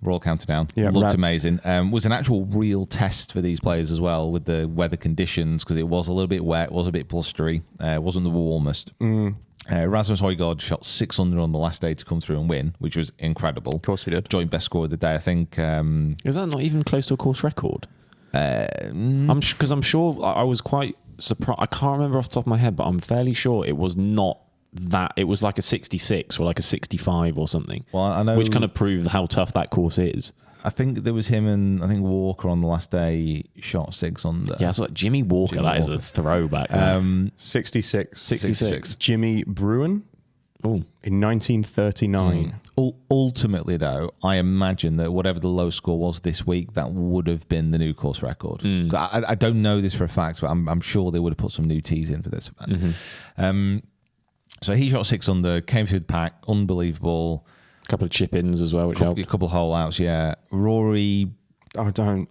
Royal Countdown. Looked amazing. Was an actual real test for these players as well with the weather conditions because it was a little bit wet, it was a bit blustery, it wasn't the warmest. Rasmus Højgaard shot 6 under on the last day to come through and win, which was incredible. Of course he did. Joint best score of the day, I think. Is that not even close to a course record? I'm sure I was quite surprised. I can't remember off the top of my head, but I'm fairly sure it was not that. It was like a 66 or like a 65 or something. Well, I know, which kind of proved how tough that course is. I think there was him and I think Walker on the last day shot 6 under. Yeah, so like Jimmy Walker, is a throwback. 66. Jimmy Bruin in 1939. Ultimately, though, I imagine that whatever the low score was this week, that would have been the new course record. I don't know this for a fact, but I'm sure they would have put some new tees in for this event. So he shot 6 under, came through the pack, unbelievable. A couple of chip-ins as well, which helped. A couple of hole-outs, yeah. Rory... Oh, don't.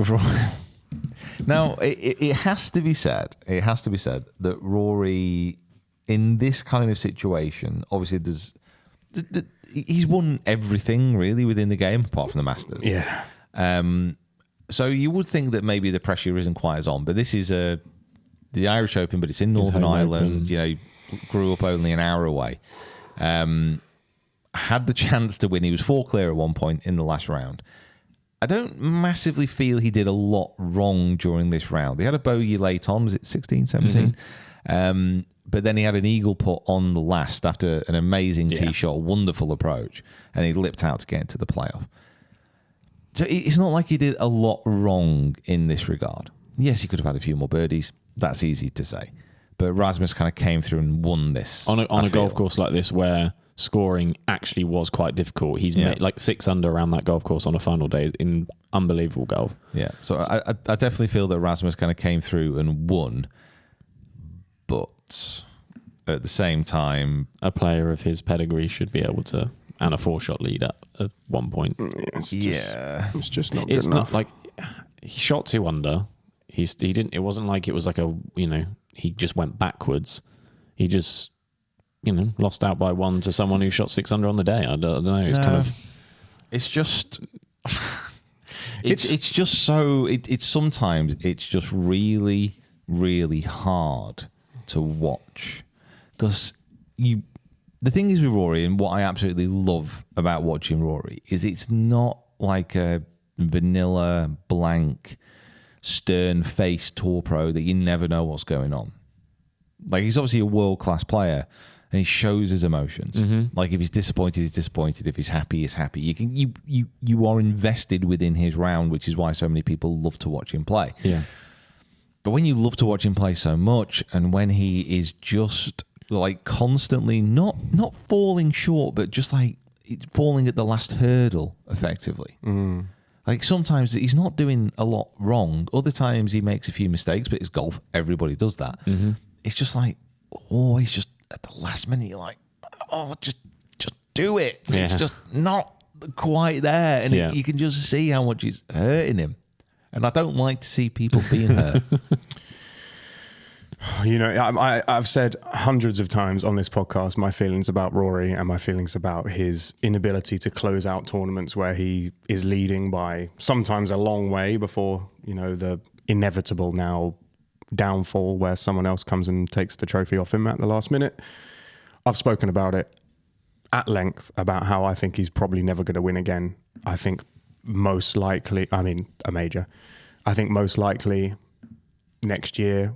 Now, it has to be said, that Rory, in this kind of situation, obviously he's won everything, really, within the game, apart from the Masters. Yeah. So you would think that maybe the pressure isn't quite as on, but this is the Irish Open, but it's in Northern Ireland. You know, grew up only an hour away. Had the chance to win. He was 4 clear at one point in the last round. I don't massively feel he did a lot wrong during this round. He had a bogey late on. Was it 16, 17? But then he had an eagle putt on the last after an amazing tee shot, wonderful approach, and he lipped out to get into the playoff. So it's not like he did a lot wrong in this regard. Yes, he could have had a few more birdies. That's easy to say. But Rasmus kind of came through and won this. On a golf course like this where scoring actually was quite difficult. He's made like 6 under around that golf course on a final day in unbelievable golf. Yeah, so I definitely feel that Rasmus kind of came through and won, but at the same time, a player of his pedigree should be able to, and a 4-shot lead at one point. It's just not good enough. It's not like he shot 2 under. He didn't. It wasn't like it was like he just went backwards. He just lost out by 1 to someone who shot 6 under on the day. I don't know. It's kind of. It's just. It's just so. It's sometimes it's just really, really hard to watch because the thing is with Rory, and what I absolutely love about watching Rory is it's not like a vanilla blank stern-faced tour pro that you never know what's going on. Like, he's obviously a world-class player, and he shows his emotions. Like, if he's disappointed, he's disappointed. If he's happy, he's happy. You are invested within his round, which is why so many people love to watch him play. Yeah. But when you love to watch him play so much, and when he is just like constantly not falling short, but just like falling at the last hurdle, effectively. Like, sometimes he's not doing a lot wrong. Other times he makes a few mistakes, but it's golf. Everybody does that. It's just like, he's just at the last minute, you're like, just do it. Yeah. It's just not quite there. And you can just see how much it's hurting him. And I don't like to see people being hurt. I've said hundreds of times on this podcast my feelings about Rory and my feelings about his inability to close out tournaments where he is leading by sometimes a long way before, the inevitable now downfall where someone else comes and takes the trophy off him at the last minute. I've spoken about it at length about how I think he's probably never going to win again. I think most likely, a major. I think most likely next year,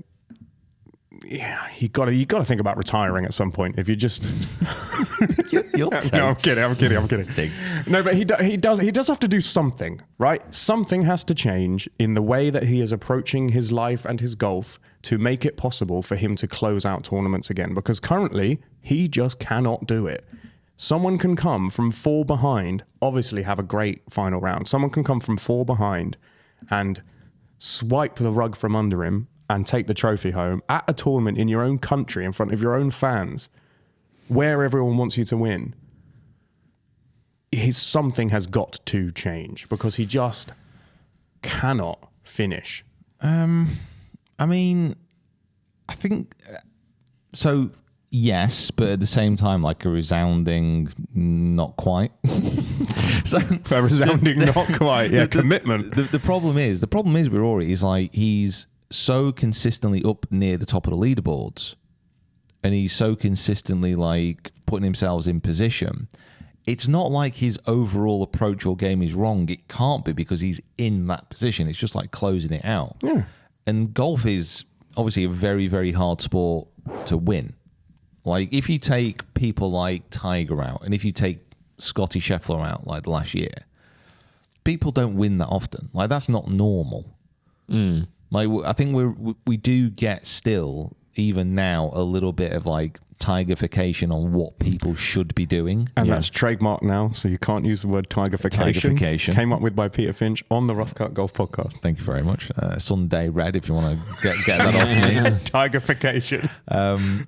you got to think about retiring at some point. If you just, you're no, I'm kidding. No, but he does have to do something, right? Something has to change in the way that he is approaching his life and his golf to make it possible for him to close out tournaments again. Because currently he just cannot do it. Someone can come from 4 behind, obviously have a great final round. Someone can come from 4 behind and swipe the rug from under him and take the trophy home at a tournament in your own country in front of your own fans where everyone wants you to win. Something has got to change because he just cannot finish. I think so. yes, but at the same time, like a resounding not quite. So A resounding not quite. Yeah, commitment. The problem is with Rory is like he's so consistently up near the top of the leaderboards, and he's so consistently like putting himself in position. It's not like his overall approach or game is wrong. It can't be, because he's in that position. It's just like closing it out. Yeah. And golf is obviously a very, very hard sport to win. Like if you take people like Tiger out, and if you take Scotty Scheffler out like the last year, people don't win that often. Like that's not normal. Like I think we do get still, even now, a little bit of like Tigerification on what people should be doing. And that's trademarked now, so you can't use the word Tigerification. Tigerification. Came up with by Peter Finch on the Rough Cut Golf podcast. Thank you very much. Sunday Red, if you want to get that off me. Tigerification.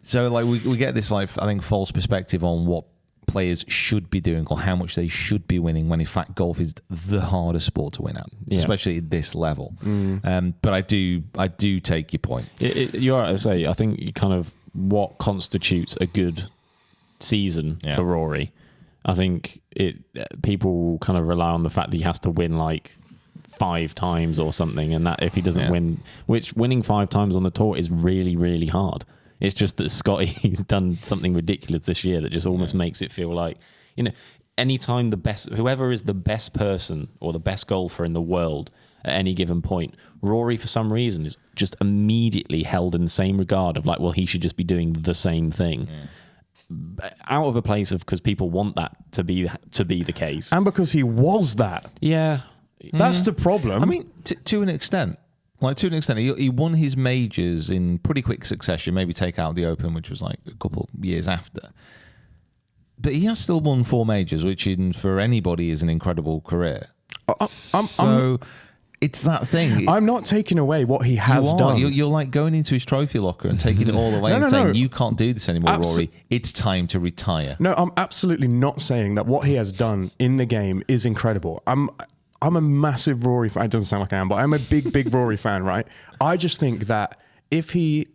So like we get this like I think false perspective on what players should be doing or how much they should be winning, when in fact golf is the hardest sport to win at, especially at this level. But I do take your point. You're right to say. I think you kind of what constitutes a good season for Rory. I think people kind of rely on the fact that he has to win like 5 times or something, and that if he doesn't win, which winning 5 times on the tour is really, really hard. It's just that Scotty's done something ridiculous this year that just almost makes it feel like, you know, anytime whoever is the best person or the best golfer in the world at any given point, Rory for some reason is just immediately held in the same regard of like, well, he should just be doing the same thing. Out of a place of because people want that to be the case, And because he was that. yeah, That's the problem. I mean, to an extent. Like to an extent, he won his majors in pretty quick succession. Maybe take out the Open, which was like a couple years after. But he has still won 4 majors, which for anybody is an incredible career. It's that thing. I'm not taking away what he has done. You're like going into his trophy locker and taking it all away and saying, you can't do this anymore, Rory. It's time to retire. No, I'm absolutely not saying that what he has done in the game is incredible. I'm a massive Rory fan. It doesn't sound like I am, but I'm a big, big Rory fan, right? I just think that if he...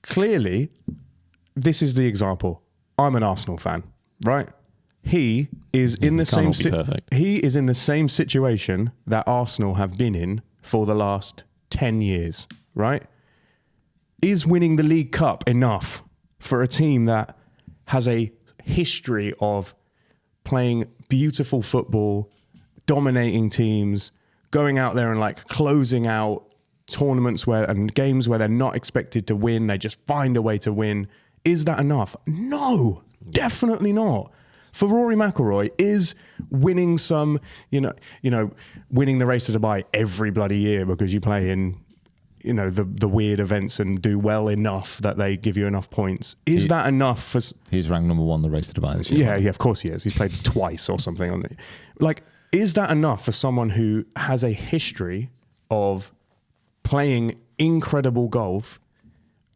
Clearly, this is the example. I'm an Arsenal fan, right? He is in the same... He is in the same situation that Arsenal have been in for the last 10 years, right? Is winning the League Cup enough for a team that has a history of playing beautiful football, dominating teams, going out there and like closing out tournaments and games where they're not expected to win, they just find a way to win? Is that enough? No, definitely not. For Rory McIlroy, is winning some, winning the race to Dubai every bloody year because you play in, the weird events and do well enough that they give you enough points. Is that enough for... He's ranked number 1 the race to Dubai this year. Yeah, of course he is. He's played twice or something on it. Like, is that enough for someone who has a history of playing incredible golf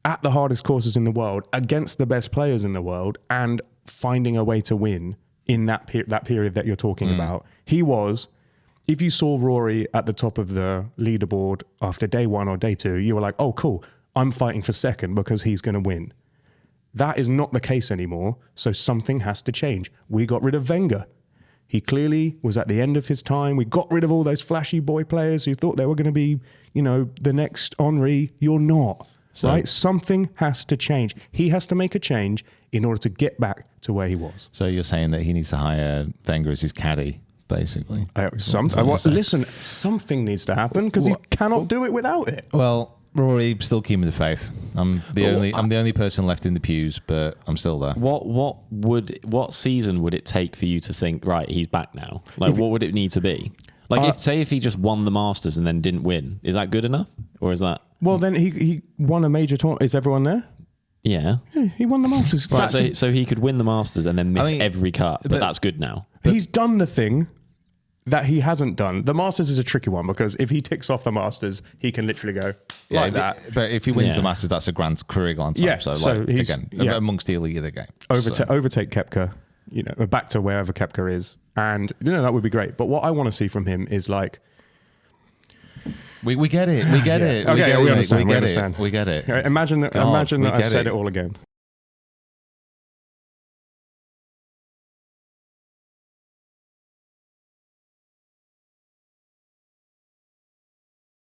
at the hardest courses in the world against the best players in the world and finding a way to win in that period that you're talking about? He was... If you saw Rory at the top of the leaderboard after day 1 or day 2, you were like, oh, cool, I'm fighting for second because he's going to win. That is not the case anymore, so something has to change. We got rid of Wenger. He clearly was at the end of his time. We got rid of all those flashy boy players who thought they were going to be, the next Henry. You're not, right? Something has to change. He has to make a change in order to get back to where he was. So you're saying that he needs to hire Wenger as his caddy, basically? Listen, something needs to happen because he cannot do it without it. Well, Rory, still keeping the faith. I'm the only person left in the pews, but I'm still there. What season would it take for you to think, right, he's back now? Like, what would it need to be? Like, if he just won the Masters and then didn't win, is that good enough, or is that? Well, then he won a major tournament. Is everyone there? Yeah, he won the Masters. Right, so he could win the Masters and then miss every cut, but that's good now. He's done the thing that he hasn't done. The Masters is a tricky one because if he ticks off the Masters, he can literally go that. But if he wins the Masters, that's a career grand slam. Yeah, so he's amongst the elite of the game. Overtake Koepka, back to wherever Koepka is, and that would be great. But what I want to see from him is like, we get it. We get it. Okay, we understand. We get it. Imagine that I've said it all again.